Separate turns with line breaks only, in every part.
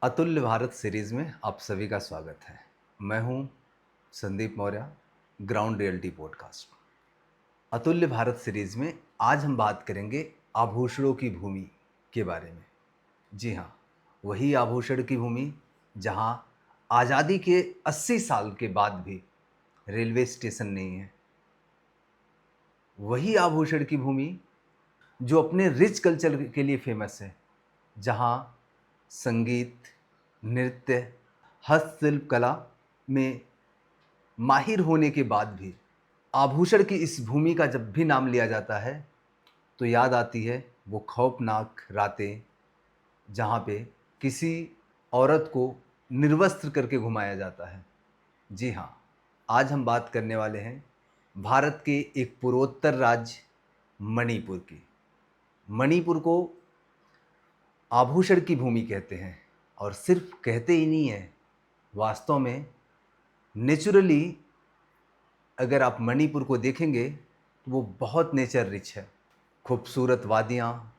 अतुल्य भारत सीरीज़ में आप सभी का स्वागत है। मैं हूं Sandeep Maurya, ground reality podcast. अतुल्य भारत सीरीज़ में आज हम बात करेंगे आभूषणों की भूमि के बारे में। जी हाँ, वही आभूषण की भूमि जहां आज़ादी के 80 साल के बाद भी रेलवे स्टेशन नहीं है। वही आभूषण की भूमि जो अपने रिच कल्चर के लिए फेमस है, जहाँ संगीत, नृत्य, हस्तशिल्प कला में माहिर होने के बाद भी आभूषण की इस भूमि का जब भी नाम लिया जाता है तो याद आती है वो खौफनाक रातें जहाँ पे किसी औरत को निर्वस्त्र करके घुमाया जाता है। जी हाँ, आज हम बात करने वाले हैं भारत के एक पूर्वोत्तर राज्य मणिपुर की। मणिपुर को आभूषण की भूमि कहते हैं और सिर्फ कहते ही नहीं है, वास्तव में नेचुरली अगर आप मणिपुर को देखेंगे तो वो बहुत नेचर रिच है। खूबसूरत वादियाँ,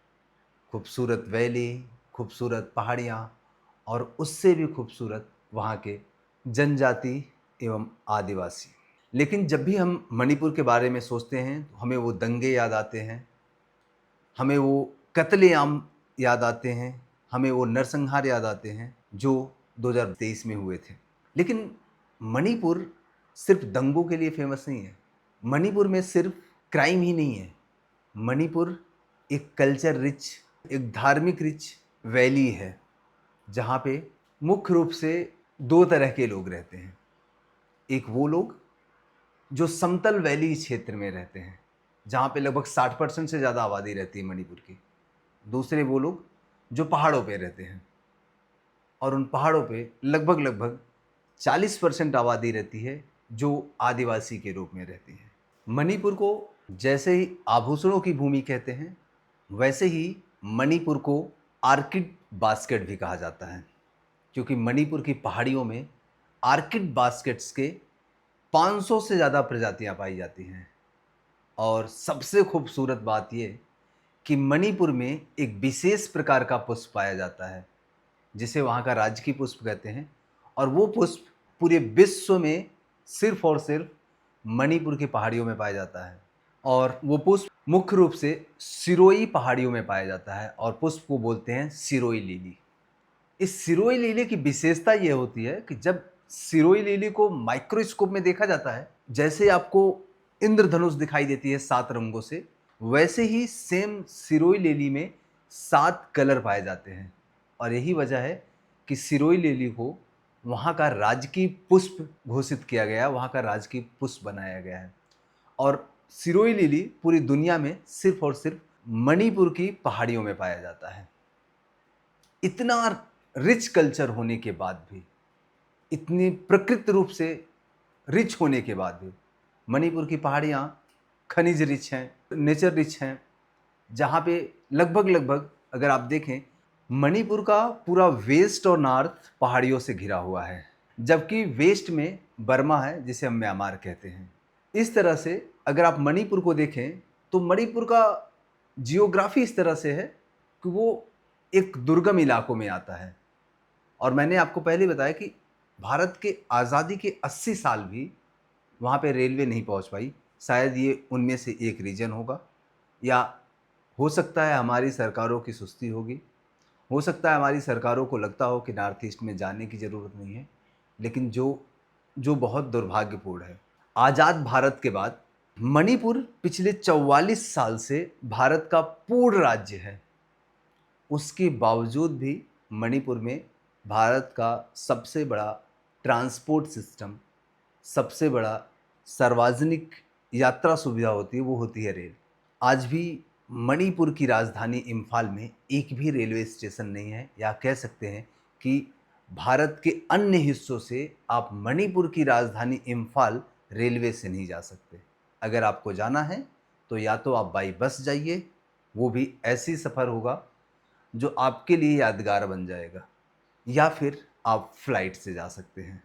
खूबसूरत वैली, खूबसूरत पहाड़ियाँ और उससे भी खूबसूरत वहाँ के जनजाति एवं आदिवासी। लेकिन जब भी हम मणिपुर के बारे में सोचते हैं तो हमें वो दंगे याद आते हैं, हमें वो कत्लेआम याद आते हैं, हमें वो नरसंहार याद आते हैं जो 2023 में हुए थे। लेकिन मणिपुर सिर्फ दंगों के लिए फेमस नहीं है। मणिपुर में सिर्फ क्राइम ही नहीं है। मणिपुर एक कल्चर रिच, एक धार्मिक रिच वैली है जहाँ पे मुख्य रूप से दो तरह के लोग रहते हैं। एक वो लोग जो समतल वैली क्षेत्र में रहते हैं जहाँ पे लगभग 60% से ज़्यादा आबादी रहती है मणिपुर की। दूसरे वो लोग जो पहाड़ों पे रहते हैं और उन पहाड़ों पे लगभग लगभग 40% आबादी रहती है जो आदिवासी के रूप में रहती है। मणिपुर को जैसे ही आभूषणों की भूमि कहते हैं, वैसे ही मणिपुर को आर्किड बास्केट भी कहा जाता है, क्योंकि मणिपुर की पहाड़ियों में आर्किड बास्केट्स के 500 से ज़्यादा प्रजातियां पाई जाती हैं। और सबसे खूबसूरत बात यह कि मणिपुर में एक विशेष प्रकार का पुष्प पाया जाता है जिसे वहाँ का राजकीय पुष्प कहते हैं, और वो पुष्प पूरे विश्व में सिर्फ और सिर्फ मणिपुर की पहाड़ियों में पाया जाता है। और वो पुष्प मुख्य रूप से सिरोई पहाड़ियों में पाया जाता है और पुष्प को बोलते हैं सिरोई लिली। इस सिरोई लिली की विशेषता ये होती है कि जब सिरोई लिली को माइक्रोस्कोप में देखा जाता है, जैसे आपको इंद्रधनुष दिखाई देती है 7 रंगों से, वैसे ही सेम सिरोई लिली में 7 कलर पाए जाते हैं। और यही वजह है कि सिरोई लिली को वहाँ का राजकीय पुष्प घोषित किया गया, वहाँ का राजकीय पुष्प बनाया गया है। और सिरोई लिली पूरी दुनिया में सिर्फ और सिर्फ मणिपुर की पहाड़ियों में पाया जाता है। इतना रिच कल्चर होने के बाद भी, इतनी प्रकृति रूप से रिच होने के बाद भी, मणिपुर की पहाड़ियाँ खनिज रिच हैं, नेचर रिच हैं, जहाँ पे लगभग लगभग अगर आप देखें मणिपुर का पूरा वेस्ट और नॉर्थ पहाड़ियों से घिरा हुआ है, जबकि वेस्ट में बर्मा है जिसे हम म्यांमार कहते हैं। इस तरह से अगर आप मणिपुर को देखें तो मणिपुर का जियोग्राफी इस तरह से है कि वो एक दुर्गम इलाकों में आता है। और मैंने आपको पहले बताया कि भारत के आज़ादी के 80 साल भी वहाँ पे रेलवे नहीं पहुँच पाई। शायद ये उनमें से एक रीज़न होगा, या हो सकता है हमारी सरकारों की सुस्ती होगी, हो सकता है हमारी सरकारों को लगता हो कि नॉर्थ ईस्ट में जाने की ज़रूरत नहीं है। लेकिन जो जो बहुत दुर्भाग्यपूर्ण है, आज़ाद भारत के बाद मणिपुर पिछले 44 साल से भारत का पूर्ण राज्य है। उसके बावजूद भी मणिपुर में भारत का सबसे बड़ा ट्रांसपोर्ट सिस्टम, सबसे बड़ा सार्वजनिक यात्रा सुविधा होती है, वो होती है रेल। आज भी मणिपुर की राजधानी इम्फाल में एक भी रेलवे स्टेशन नहीं है, या कह सकते हैं कि भारत के अन्य हिस्सों से आप मणिपुर की राजधानी इम्फाल रेलवे से नहीं जा सकते। अगर आपको जाना है तो या तो आप बाई बस जाइए, वो भी ऐसी सफ़र होगा जो आपके लिए यादगार बन जाएगा, या फिर आप फ्लाइट से जा सकते हैं।